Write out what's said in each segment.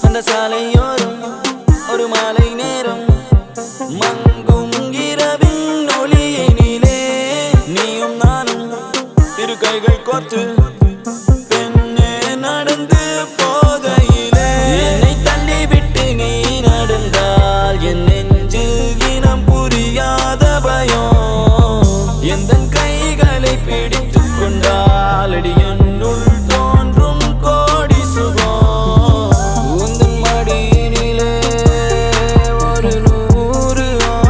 அந்த சாலையோரம் ஒரு மாலை நேரம் மங்கும் இரவின் ஒளியினிலே நீயும் நானும் இரு கைகள் கோர்த்து பெண்ணே நடந்து போகையிலே என்னை தள்ளிவிட்டு நீ நடந்தால் என் நெஞ்சில் இனம் புரியாத பயம் எந்தன் கைகளை பிடித்துக் கொண்டால் அடி என்னுள் தோன்றும் கோடி சுகம் உந்தன் மடியினிலே ஒரு 100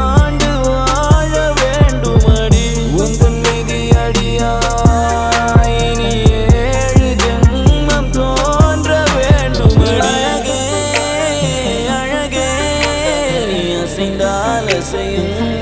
ஆண்டு வாழ வேண்டுமடி உந்தன் மீதி அடியாய் இனி 7 ஜென்மம் தோன்ற வேண்டுமடி அழகே அழகே நீ அசைந்தால் அசையும்